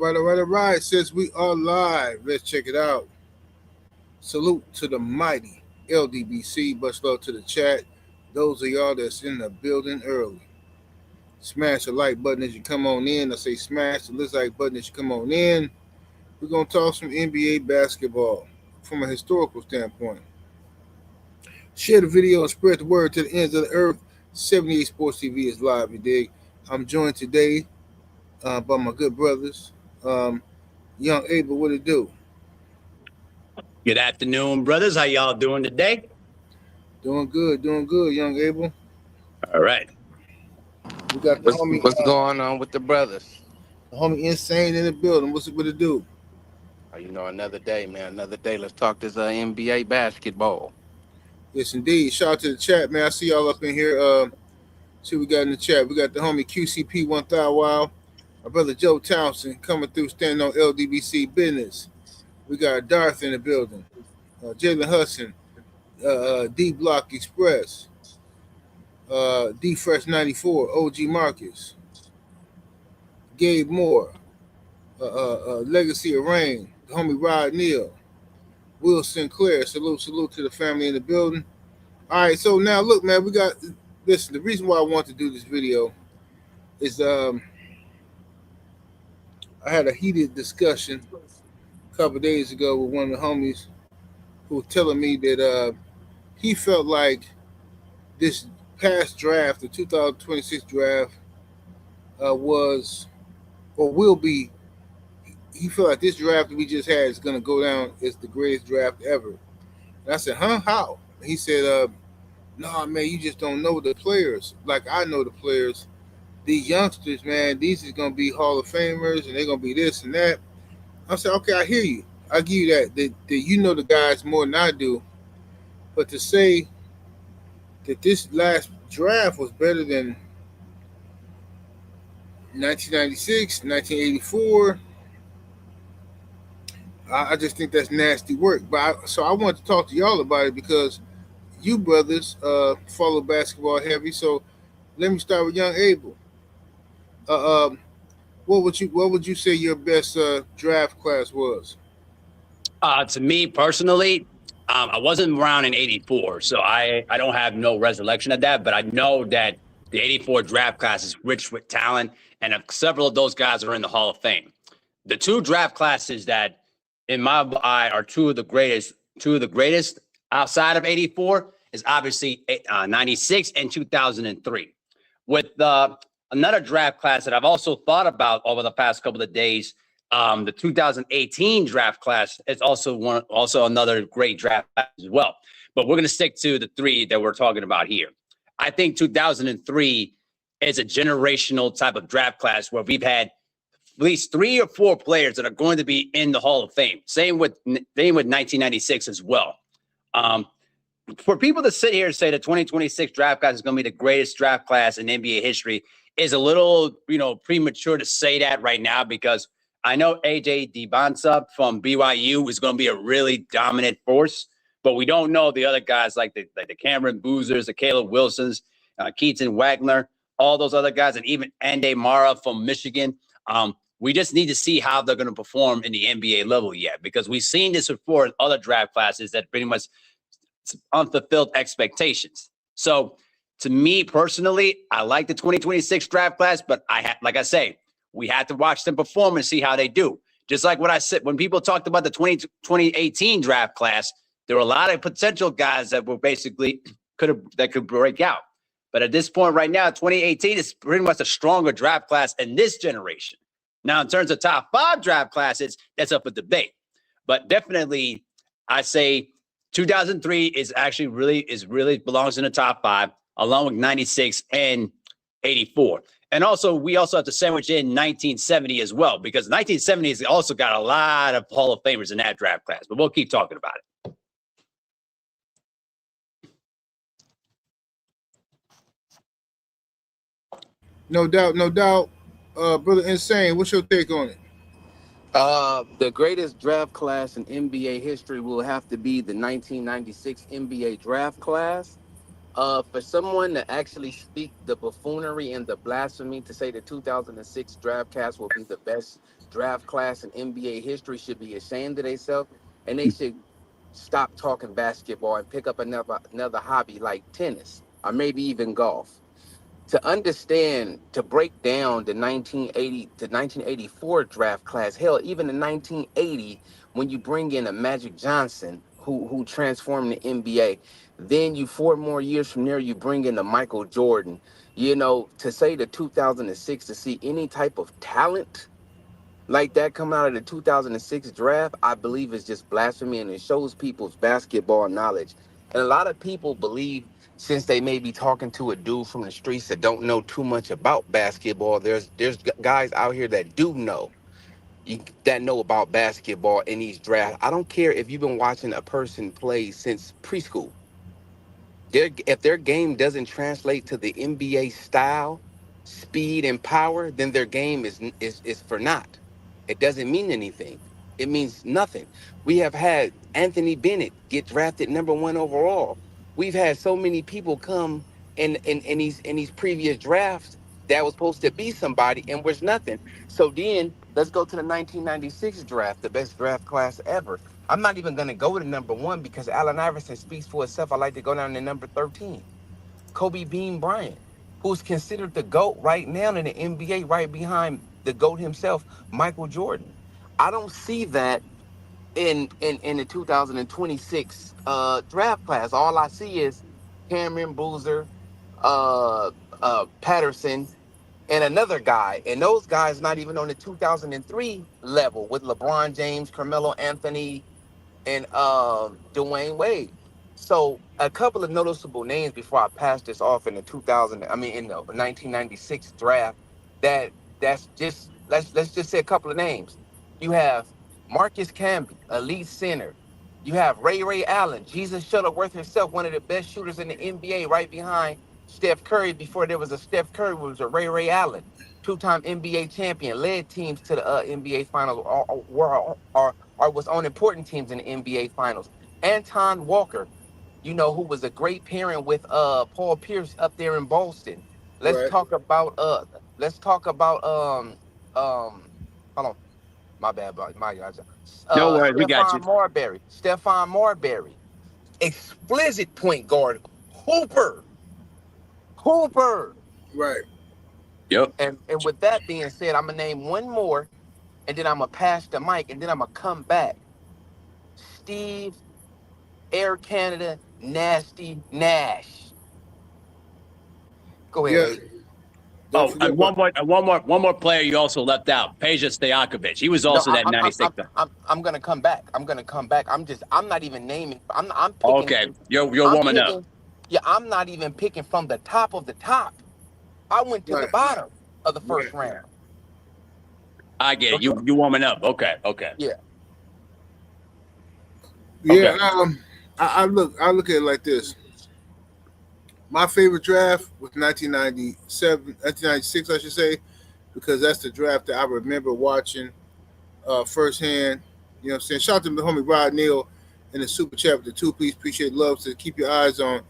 All right. Since we are live, let's check it out. Salute to the mighty LDBC. Much love to the chat. Those of y'all that's in the building early. Smash the like button as you come on in. I say smash the like button as you come on in. We're going to talk some NBA basketball from a historical standpoint. Share the video and spread the word to the ends of the earth. 78 Sports TV is live, you dig? I'm joined today by my good brothers. Young Abel, what it do? Good afternoon, brothers. How y'all doing today? Doing good, young Abel. All right. We got the homie. What's going on with the brothers? The homie Insane in the building. What's it do? Another day, man. Another day. Let's talk this NBA basketball. Yes, indeed. Shout out to the chat, man. I see y'all up in here. See what we got in the chat. We got the homie QCP 1000 Wow. My brother Joe Townsend coming through, standing on LDBC business. We got Darth in the building. Jalen Hudson, D Block Express, D Fresh 94, OG Marcus, Gabe Moore, Legacy of Rain, the homie Rod Neal, Will Sinclair. Salute to the family in the building. All right, so now look, man, we got listen. The reason why I want to do this video is I had a heated discussion a couple of days ago with one of the homies who was telling me that he felt like this past draft, the 2026 draft, was or will be. He felt like this draft that we just had is going to go down as the greatest draft ever. And I said, huh? How? He said, nah, man, you just don't know the players. Like I know the players. These youngsters, man, these is going to be Hall of Famers, and they're going to be this and that. I said, okay, I hear you. I give you that you know the guys more than I do. But to say that this last draft was better than 1996, 1984, I just think that's nasty work. But so I wanted to talk to y'all about it because you brothers follow basketball heavy. So let me start with young Abel. What would you say your best draft class was? To me personally, I wasn't around in '84, so I don't have no recollection of that. But I know that the '84 draft class is rich with talent, and several of those guys are in the Hall of Fame. The two draft classes that, in my eye, are two of the greatest outside of '84 is obviously '96 and 2003. With another draft class that I've also thought about over the past couple of days, the 2018 draft class is also another great draft class as well. But we're going to stick to the three that we're talking about here. I think 2003 is a generational type of draft class where we've had at least 3 or 4 players that are going to be in the Hall of Fame. Same with 1996 as well. For people to sit here and say the 2026 draft class is going to be the greatest draft class in NBA history is a little, premature to say that right now, because I know AJ Dibonsa from BYU is going to be a really dominant force, but we don't know the other guys like the Cameron Boozers, the Caleb Wilsons, Keaton Wagner, all those other guys, and even Ande Mara from Michigan. We just need to see how they're going to perform in the NBA level yet, because we've seen this before in other draft classes that pretty much unfulfilled expectations. So to me personally, I like the 2026 draft class, but like I say, we had to watch them perform and see how they do. Just like what I said, when people talked about the 2018 draft class, there were a lot of potential guys that were basically could break out. But at this point right now, 2018 is pretty much a stronger draft class in this generation. Now, in terms of top 5 draft classes, that's up for debate. But definitely, I say 2003 is really belongs in the top 5, along with 96 and 84. And also, we also have to sandwich in 1970 as well, because 1970 has also got a lot of Hall of Famers in that draft class. But we'll keep talking about it. No doubt. Brother Insane, what's your take on it? The greatest draft class in NBA history will have to be the 1996 NBA draft class. For someone to actually speak the buffoonery and the blasphemy to say the 2006 draft class will be the best draft class in NBA history should be ashamed of themselves, and they should stop talking basketball and pick up another hobby like tennis or maybe even golf. To understand, to break down the 1980 to 1984 draft class, hell, even in 1980, when you bring in a Magic Johnson who transformed the NBA, then you 4 more years from there, you bring in a Michael Jordan. You know, to say the 2006 to see any type of talent like that come out of the 2006 draft, I believe is just blasphemy, and it shows people's basketball knowledge. And a lot of people believe, since they may be talking to a dude from the streets that don't know too much about basketball, there's guys out here that do know, that know about basketball in these drafts. I don't care if you've been watching a person play since preschool. If their game doesn't translate to the NBA style, speed, and power, then their game is for naught. It doesn't mean anything. It means nothing. We have had Anthony Bennett get drafted #1 overall. We've had so many people come in these previous drafts that was supposed to be somebody and was nothing. So then let's go to the 1996 draft, the best draft class ever. I'm not even going to go to #1 because Allen Iverson speaks for itself. I like to go down to number 13. Kobe Bean Bryant, who's considered the GOAT right now in the NBA, right behind the GOAT himself, Michael Jordan. I don't see that in the 2026 draft class. All I see is Cameron Boozer, Patterson, and another guy. And those guys not even on the 2003 level with LeBron James, Carmelo Anthony, and Dwayne Wade. So a couple of noticeable names before I pass this off in the 2000, I mean in the 1996 draft. That's just let's just say a couple of names. You have Marcus Camby, elite center. You have Ray Allen, Jesus Shuttleworth himself, one of the best shooters in the NBA, right behind Steph Curry. Before there was a Steph Curry, was a Ray Allen, two-time NBA champion, led teams to the NBA Finals, or was on important teams in the NBA Finals. Anton Walker, who was a great pairing with Paul Pierce up there in Boston. Let's Right. talk about hold on, my bad, my guys. No worries, we got you. Stephon Marbury, exquisite point guard, Hooper. Right. Yep. And with that being said, I'm gonna name one more, and then I'm gonna pass the mic, and then I'm gonna come back. Steve Air Canada Nasty Nash. Go Yeah. ahead. Don't Oh, forget and about one more player you also left out, Peja Stojakovic. He was No, also that 96. I'm gonna come back. I'm not even naming. I'm picking. Okay, you're I'm warming up. picking. Yeah, I'm not even picking from the top of the top. I went to the Right. bottom of the first Right. round. I get it. You warming up. Okay. Yeah. Yeah. Okay. I look at it like this. My favorite draft was 1996, I should say, because that's the draft that I remember watching firsthand. You know what I'm saying? Shout out to the homie Rod Neal in the super chat with the 2-piece. Appreciate love. So keep your eyes on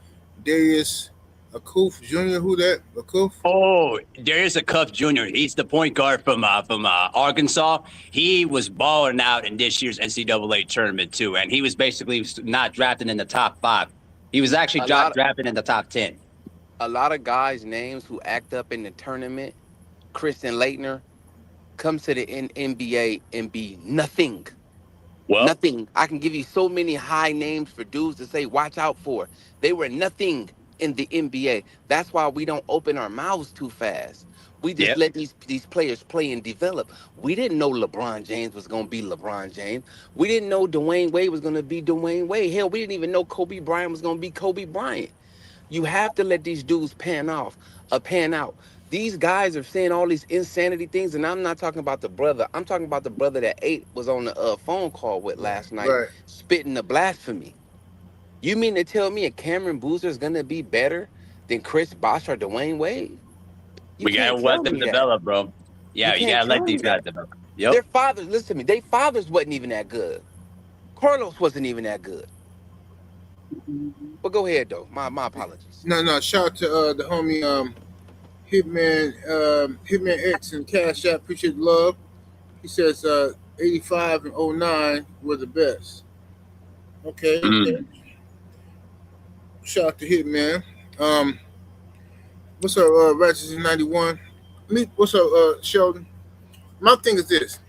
Darius Akuf Jr. Who that? Akuf? Oh, there's a Cuff Jr. He's the point guard from Arkansas. He was balling out in this year's NCAA tournament too, and he was basically not drafted in the top 5. He was actually drafted in the top 10. A lot of guys' names who act up in the tournament, Christian Laettner, comes to the NBA and be nothing. Well, Nothing. I can give you so many high names for dudes to say, watch out for. They were nothing in the NBA. That's why we don't open our mouths too fast. We just let these players play and develop. We didn't know LeBron James was going to be LeBron James. We didn't know Dwayne Wade was going to be Dwayne Wade. Hell, we didn't even know Kobe Bryant was going to be Kobe Bryant. You have to let these dudes pan out. These guys are saying all these insanity things, and I'm not talking about the brother. I'm talking about the brother that was on the phone call with last night, Right. spitting the blasphemy. You mean to tell me a Cameron Boozer is going to be better than Chris Bosh or Dwayne Wade? we gotta let them develop, bro. Yeah, you gotta let these guys develop. Yep. Their fathers, listen to me, their fathers wasn't even that good. Carlos wasn't even that good. But go ahead though. My apologies. No. Shout out to the homie Hitman X and Cash App. Appreciate the love. He says 85 and '09 were the best. Okay. Mm. Shout out to Hitman. Um, what's up, Ratchet in '91? What's up, Sheldon? My thing is this.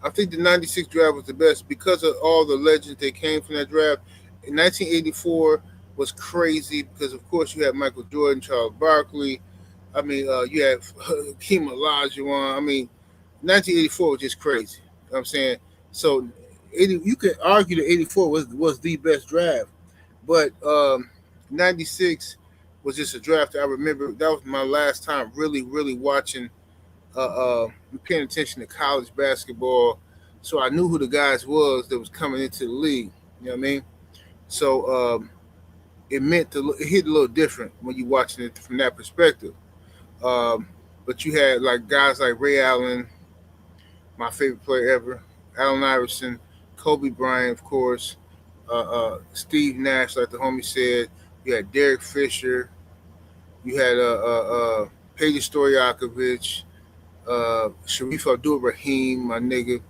I think the '96 draft was the best because of all the legends that came from that draft. In 1984 was crazy because, of course, you had Michael Jordan, Charles Barkley. I mean, you had Hakeem Olajuwon. I mean, 1984 was just crazy. You know what I'm saying? So, you could argue that '84 was the best draft, but '96 was just a draft that I remember. That was my last time really, really watching, paying attention to college basketball. So I knew who the guys was that was coming into the league. You know what I mean? So it hit a little different when you watching it from that perspective. But you had like guys like Ray Allen, my favorite player ever, Allen Iverson, Kobe Bryant, of course, Steve Nash, like the homie said. You had Derek Fisher. You had Peja Stojakovic, Sharif Abdul-Rahim, my nigga.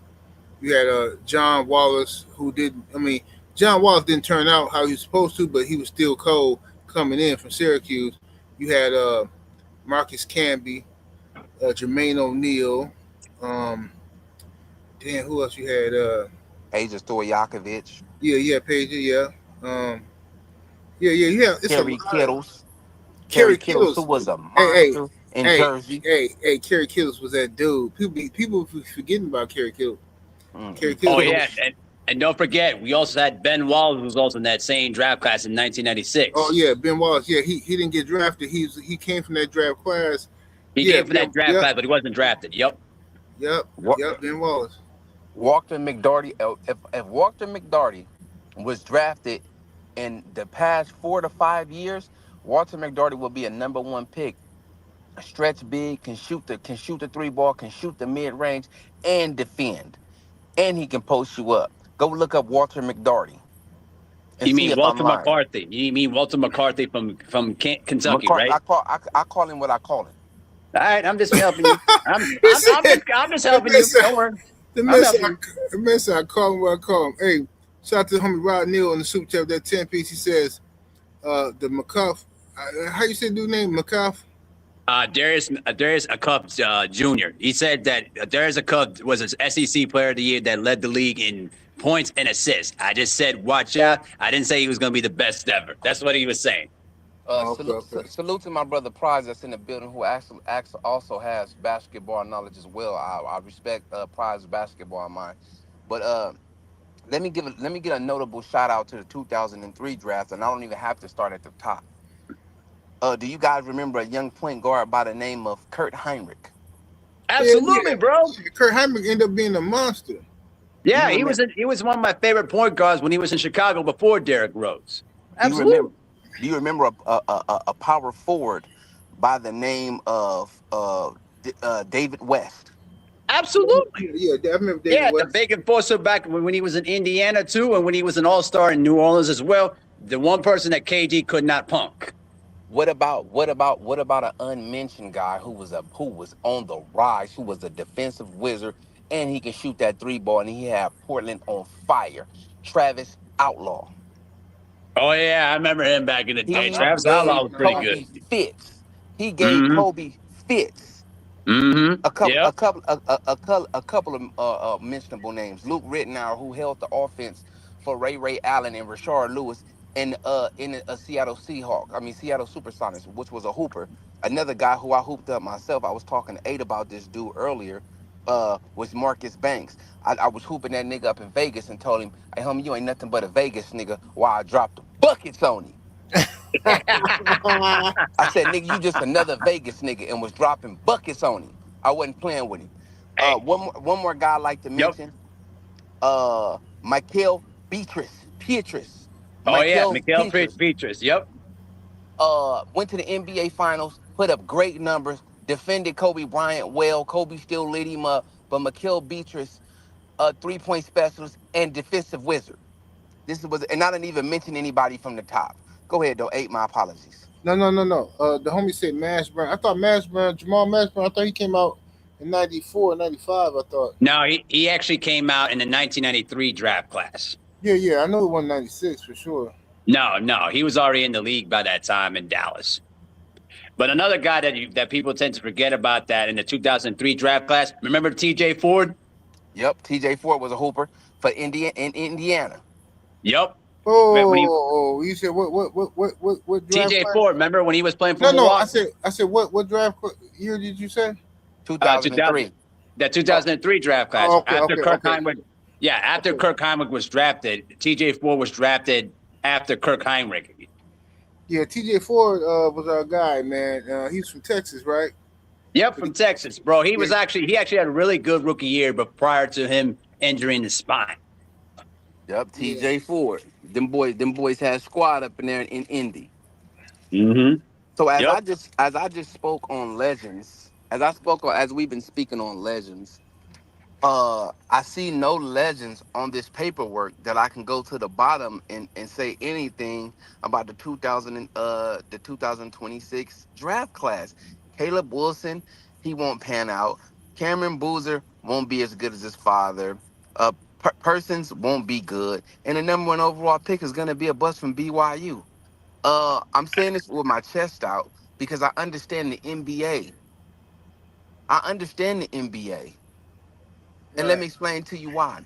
You had John Wallace, who didn't. I mean, John Wallace didn't turn out how he was supposed to, but he was still cold coming in from Syracuse. You had Marcus Camby, Jermaine O'Neal. Damn, who else you had? Peja Stojakovic. Yeah, Peja, yeah. Yeah. It's Kerry Kittles. Kerry Kittles, who Kittles. was a monster in Jersey. Hey, Kerry Kittles was that dude. People forgetting about Kerry Kittles. Mm-hmm. Kerry Kittles. Oh yeah, and don't forget, we also had Ben Wallace, who was also in that same draft class in 1996. Oh yeah, Ben Wallace. Yeah, he didn't get drafted. He came from that draft class. He came from that draft class, but he wasn't drafted. Yep. Ben Wallace. Walter McDarty. If Walter McDarty was drafted in the past 4 to 5 years, Walter McDarty will be a #1 pick. Stretch big, can shoot the 3 ball, can shoot the mid range, and defend, and he can post you up. Go look up Walter McDarty. You mean Walter McCarthy? You mean Walter McCarthy from Kentucky, right? I call him what I call him. All right, I'm just helping you. I'm just helping you. Don't worry. The mess I call him what I call him. Hey, shout out to the homie Rod Neal on the super chat with that 10 piece. He says, the McCuff. How you say dude name? McCuff? Darius Akup Jr. He said that Darius Akup was an SEC Player of the Year that led the league in points and assists. I just said, watch out. I didn't say he was going to be the best ever. That's what he was saying. Salute to my brother Prize that's in the building, who actually also has basketball knowledge as well. I respect Prize's basketball mind, but let me get a notable shout out to the 2003 draft, and I don't even have to start at the top. Do you guys remember a young point guard by the name of Kurt Heinrich? Absolutely, bro. Kurt Heinrich ended up being a monster. Yeah, he was one of my favorite point guards when he was in Chicago before Derrick Rose. Absolutely. Do you remember a power forward by the name of David West? Absolutely. Yeah, I remember David West. The big enforcer back when he was in Indiana too, and when he was an all-star in New Orleans as well. The one person that KG could not punk. What about an unmentioned guy who was on the rise, who was a defensive wizard, and he can shoot that 3-ball, and he had Portland on fire? Travis Outlaw. Oh yeah, I remember him back in the day. Travis Outlaw was pretty good. Fits. He gave Kobe fits. Mm-hmm. A couple of mentionable names. Luke Rittenauer, who held the offense for Ray Allen and Rashard Lewis in a Seattle Supersonics, which was a hooper. Another guy who I hooped up myself. I was talking to Aid about this dude earlier. Was Marcus Banks. I was hooping that nigga up in Vegas and told him, hey, homie, you ain't nothing but a Vegas nigga, while I dropped the buckets on him. I said, nigga, you just another Vegas nigga, and was dropping buckets on him. I wasn't playing with him. One more guy I'd like to mention. Mikael Pietrus. Mikael Pietrus. Yep. Went to the NBA Finals, put up great numbers, defended Kobe Bryant well. Kobe still lit him up, but Mikael Pietrus, 3-point specialist and defensive wizard. This was, and I didn't even mention anybody from the top. Go ahead, though. Eight. My apologies. No. The homie said Mashburn. I thought Mashburn, Jamal Mashburn. I thought he came out in '94, '95. I thought. No, he actually came out in the 1993 draft class. Yeah. I know it won '96 for sure. No, he was already in the league by that time in Dallas. But another guy that people tend to forget about that in the 2003 draft class. Remember T.J. Ford? Yep, T.J. Ford was a hooper for Indiana. Yep. You said what draft T.J. class? Ford, remember when he was playing for Milwaukee? No. I said what draft year did you say? 2003. That 2003 draft class. After Kirk Heinrich was drafted, T.J. Ford was drafted after Kirk Heinrich. Yeah, T.J. Ford was our guy, man. He's from Texas, right? Yep, from Texas, bro. He actually had a really good rookie year, but prior to him injuring the spine. Yep, T.J. Ford. Them boys had squad up in there in Indy. Mm-hmm. So as I just spoke on legends, as we've been speaking on legends, I see no legends on this paperwork that I can go to the bottom and say anything about the 2026 draft class. Caleb Wilson, he won't pan out. Cameron Boozer won't be as good as his father. Persons won't be good, and the number one overall pick is going to be a bust from BYU. I'm saying this with my chest out because I understand the NBA. And let me explain to you why.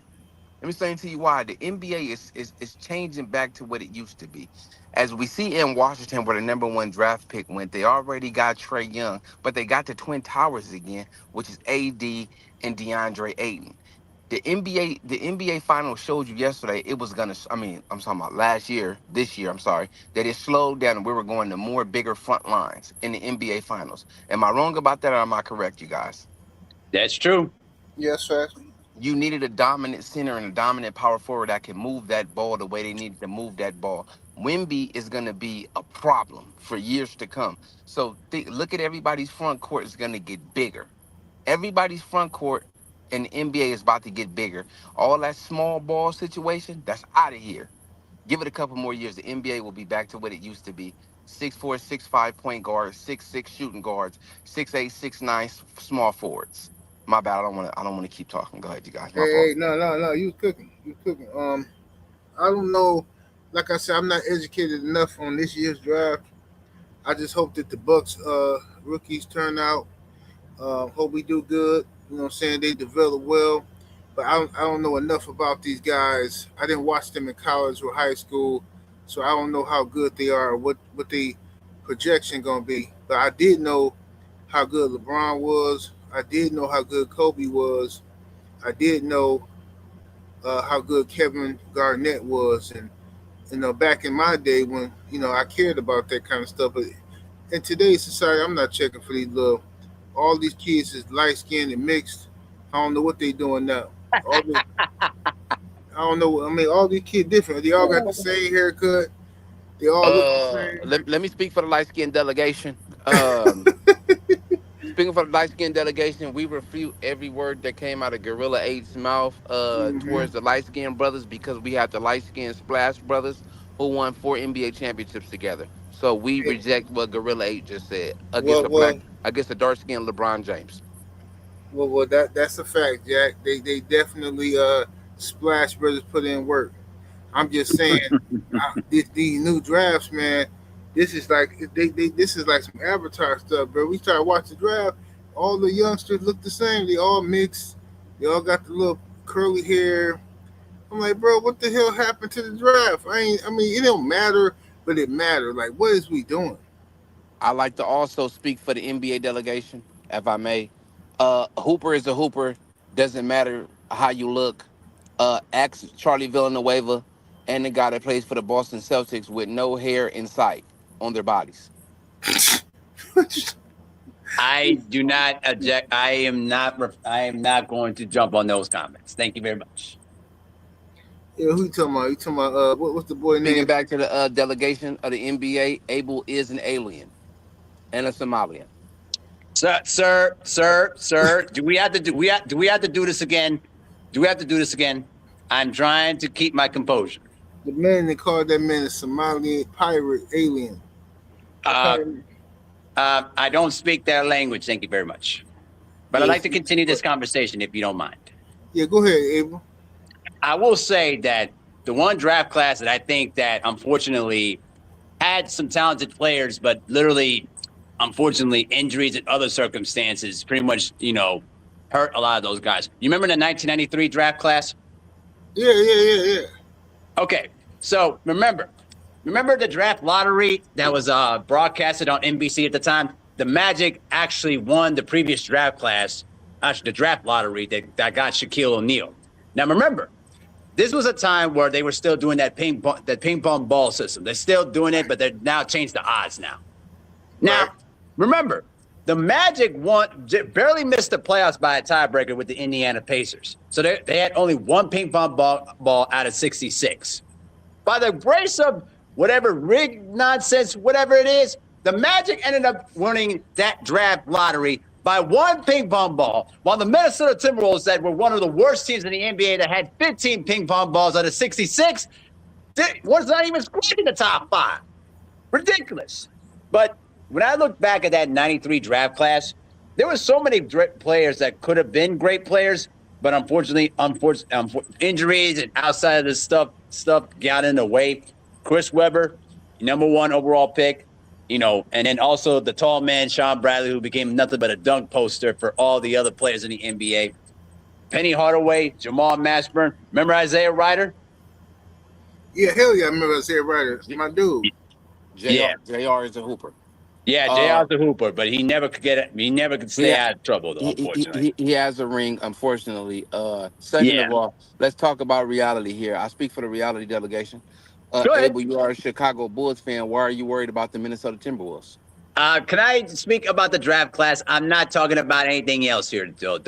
The NBA is changing back to what it used to be. As we see in Washington, where the number one draft pick went, they already got Trae Young, but they got the Twin Towers again, which is AD and DeAndre Ayton. The NBA Finals showed you yesterday it was gonna. I'm talking about this year. I'm sorry, that it slowed down and we were going to more bigger front lines in the NBA Finals. Am I wrong about that, or am I correct, you guys? That's true. Yes, sir. You needed a dominant center and a dominant power forward that can move that ball the way they needed to move that ball. Wemby is going to be a problem for years to come. So look at everybody's front court is going to get bigger. Everybody's front court in the NBA is about to get bigger. All that small ball situation, that's out of here. Give it a couple more years, the NBA will be back to what it used to be. 6'4", 6'5" point guards, 6'6" shooting guards, 6'8", 6'9" small forwards. My bad. I don't want to keep talking. Go ahead, you guys. Hey, no. You cooking. I don't know. Like I said, I'm not educated enough on this year's draft. I just hope that the Bucks rookies turn out. Hope we do good. You know what I'm saying? They develop well. But I don't know enough about these guys. I didn't watch them in college or high school, so I don't know how good they are or what the projection going to be. But I did know how good LeBron was. I did know how good Kobe was. I did know how good Kevin Garnett was. And, back in my day when, I cared about that kind of stuff. But in today's society, I'm not checking for all these kids is light-skinned and mixed. I don't know what they doing now. I don't know. I mean, all these kids different. They all got the same haircut. They all look the same. Let me speak for the light-skinned delegation. Speaking for the light-skinned delegation, we refute every word that came out of Gorilla 8's mouth towards the light-skinned brothers because we have the light-skinned Splash brothers who won 4 NBA championships together. So we reject what Gorilla 8 just said against the dark-skinned LeBron James. Well, that's a fact, Jack. They definitely Splash brothers put in work. I'm just saying these new drafts, man. This is like this is like some Avatar stuff, bro. We started watching the draft. All the youngsters look the same. They all mixed. They all got the little curly hair. I'm like, bro, what the hell happened to the draft? I mean, it don't matter, but it mattered. Like, what is we doing? I like to also speak for the NBA delegation, if I may. Hooper is a hooper. Doesn't matter how you look. Ask Charlie Villanueva and the guy that plays for the Boston Celtics with no hair in sight on their bodies. I do not object. I am not going to jump on those comments. Thank you very much. Yeah, who you talking about? You talking about what's the boy name? Speaking back to the delegation of the NBA, Abel is an alien and a Somalian. Sir, do we have to do this again? I'm trying to keep my composure. The man they called that man a Somali pirate alien. Uh, I don't speak their language. Thank you very much. But I'd like to continue this conversation if you don't mind. Yeah, go ahead, Abel. I will say that the one draft class that I think that unfortunately had some talented players, but literally, unfortunately, injuries and other circumstances pretty much, hurt a lot of those guys. You remember the 1993 draft class? Yeah. Okay, so remember the draft lottery that was broadcasted on NBC at the time? The Magic actually won the previous draft class, actually the draft lottery that got Shaquille O'Neal. Now remember, this was a time where they were still doing that ping pong ball system. They're still doing it, but they've now changed the odds now. Now, remember, the Magic barely missed the playoffs by a tiebreaker with the Indiana Pacers. So they had only one ping pong ball out of 66. By the grace of whatever rigged nonsense, whatever it is, the Magic ended up winning that draft lottery by one ping pong ball, while the Minnesota Timberwolves that were one of the worst teams in the NBA that had 15 ping pong balls out of 66 was not even squared in the top 5. Ridiculous. But when I look back at that 93 draft class, there were so many players that could have been great players, but unfortunately, injuries and outside of this stuff got in the way. Chris Webber, #1 overall pick, and then also the tall man, Sean Bradley, who became nothing but a dunk poster for all the other players in the NBA. Penny Hardaway, Jamal Mashburn. Remember Isaiah Ryder? Yeah, hell yeah, I remember Isaiah Ryder. My dude. JR is a hooper. Yeah, JR's a hooper, but he never could get it. He never could stay out of trouble, though, unfortunately. He has a ring, unfortunately. Second of all, let's talk about reality here. I speak for the reality delegation. Abel, you are a Chicago Bulls fan. Why are you worried about the Minnesota Timberwolves? Can I speak about the draft class? I'm not talking about anything else here, Joe.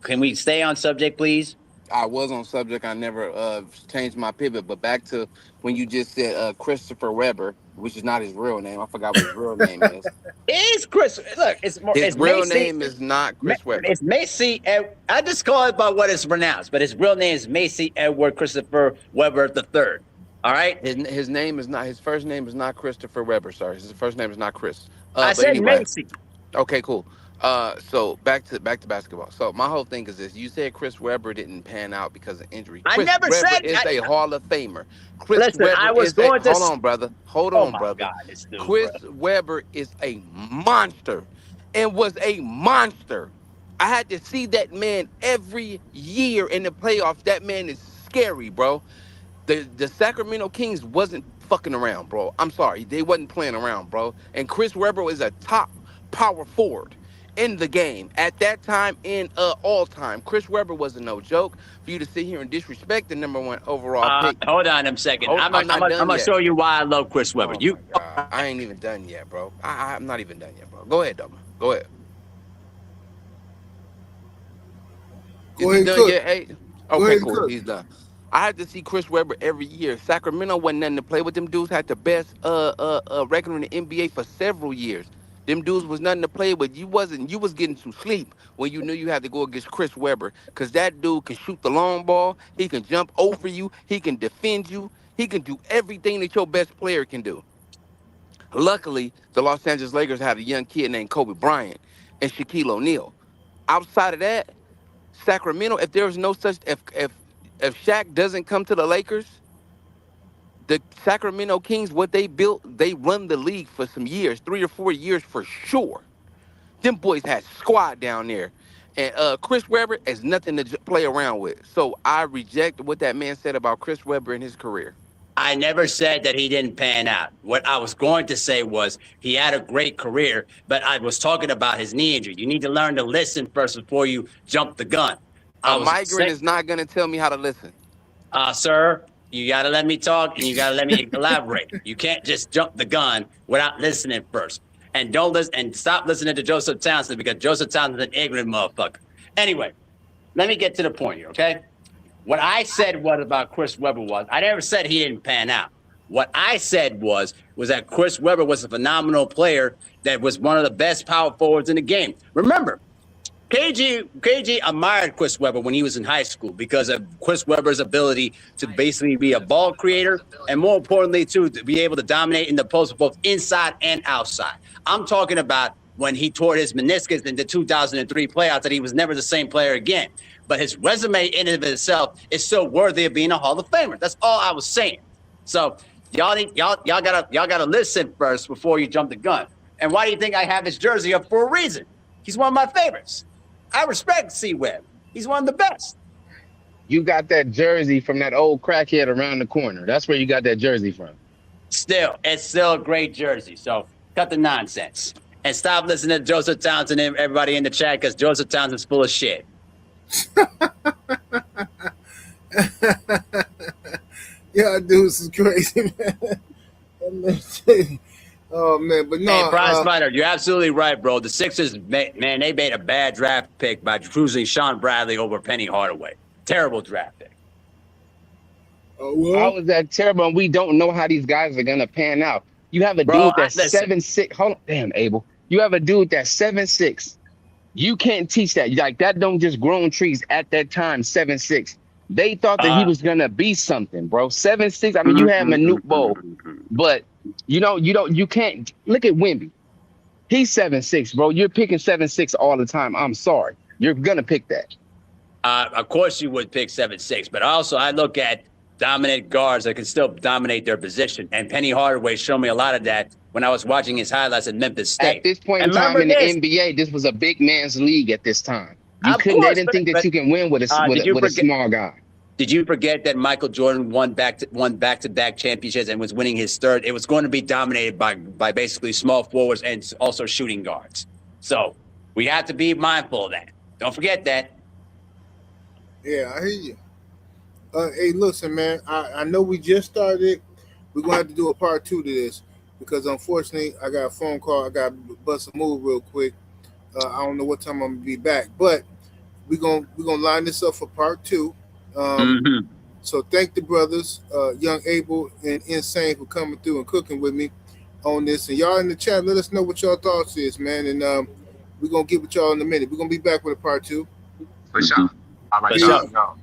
Can we stay on subject, please? I was on subject. I never changed my pivot. But back to when you just said Christopher Webber, which is not his real name. I forgot what his real name is. It's Chris. Look, his real name is not Chris Webber. It's Macy. I just call it by what it's pronounced, but his real name is Macy Edward Christopher Webber III. All right. His name is not. His first name is not Christopher Webber. Sorry, his first name is not Chris. I said anyway, Macy. Okay, cool. So back to basketball. So my whole thing is this: you said Chris Webber didn't pan out because of injury. I never said is a Hall of Famer. Hold on, brother. God, Chris Webber is a monster, and was a monster. I had to see that man every year in the playoffs. That man is scary, bro. The Sacramento Kings wasn't fucking around, bro. I'm sorry, they wasn't playing around, bro. And Chris Webber was a top power forward in the game at that time, in all time. Chris Webber wasn't no joke. For you to sit here and disrespect the #1 overall pick. Hold on a second. I'm gonna show you why I love Chris Webber. I ain't even done yet, bro. I'm not even done yet, bro. Go ahead, Doma. Go ahead. Go ahead, done cook. yet? Hey? Okay, cool. Cook. He's done. I had to see Chris Webber every year. Sacramento wasn't nothing to play with. Them dudes had the best record in the NBA for several years. Them dudes was nothing to play with. You was getting some sleep when you knew you had to go against Chris Webber, because that dude can shoot the long ball. He can jump over you. He can defend you. He can do everything that your best player can do. Luckily, the Los Angeles Lakers had a young kid named Kobe Bryant and Shaquille O'Neal. Outside of that, Sacramento, if there was no such, if Shaq doesn't come to the Lakers, the Sacramento Kings, what they built, they run the league for some years, 3 or 4 years for sure. Them boys had squad down there. And Chris Webber is nothing to play around with. So I reject what that man said about Chris Webber and his career. I never said that he didn't pan out. What I was going to say was he had a great career, but I was talking about his knee injury. You need to learn to listen first before you jump the gun. A migrant is not going to tell me how to listen. Sir, you got to let me talk and you got to let me elaborate. You can't just jump the gun without listening first. And don't listen, and stop listening to Joseph Townsend, because Joseph Townsend is an ignorant motherfucker. Anyway, let me get to the point here, okay? What I said was about Chris Webber was, I never said he didn't pan out. What I said was that Chris Webber was a phenomenal player that was one of the best power forwards in the game. Remember, KG admired Chris Webber when he was in high school because of Chris Webber's ability to basically be a ball creator and, more importantly, to be able to dominate in the post both inside and outside. I'm talking about when he tore his meniscus in the 2003 playoffs that he was never the same player again. But his resume in and of itself is so worthy of being a Hall of Famer. That's all I was saying. So y'all gotta listen first before you jump the gun. And why do you think I have his jersey up? For a reason. He's one of my favorites. I respect C-Web. He's one of the best. You got that jersey from that old crackhead around the corner. That's where you got that jersey from. It's still a great jersey. So cut the nonsense. And stop listening to Joseph Townsend and everybody in the chat because Joseph Townsend's full of shit. Yeah, dude, this is crazy, man. Oh man, but no. Hey, Prize Fighter, you're absolutely right, bro. The Sixers, man, they made a bad draft pick by choosing Sean Bradley over Penny Hardaway. Terrible draft pick. Well, how is that terrible? And we don't know how these guys are gonna pan out. You have a dude that's 7'6". Hold on, damn, Abel. You have a dude that's 7'6". You can't teach that. Like that don't just grow on trees at that time. 7'6". They thought that he was gonna be something, bro. 7'6". I mean, you have Manute Bol, but you can't look at Wemby. He's 7'6", bro. You're picking 7'6" all the time. I'm sorry. You're gonna pick that. Of course you would pick 7'6", but also I look at dominant guards that can still dominate their position. And Penny Hardaway showed me a lot of that when I was watching his highlights at Memphis State. At this point in time in the NBA, this was a big man's league at this time. They didn't think that you can win with a small guy. Did you forget that Michael Jordan won back-to-back championships and was winning his third? It was going to be dominated by basically small forwards and also shooting guards. So we have to be mindful of that. Don't forget that. Yeah, I hear you. Hey, listen, man. I know we just started. We're gonna have to do a part 2 to this because unfortunately I got a phone call. I got to bust a move real quick. I don't know what time I'm gonna be back, but we're gonna line this up for part 2. So thank the brothers, Young Abel and Insane, for coming through and cooking with me on this. And y'all in the chat, let us know what y'all thoughts is, man. And we're gonna get with y'all in a minute. We're gonna be back with a part 2. For sure. All right, For sure. y'all.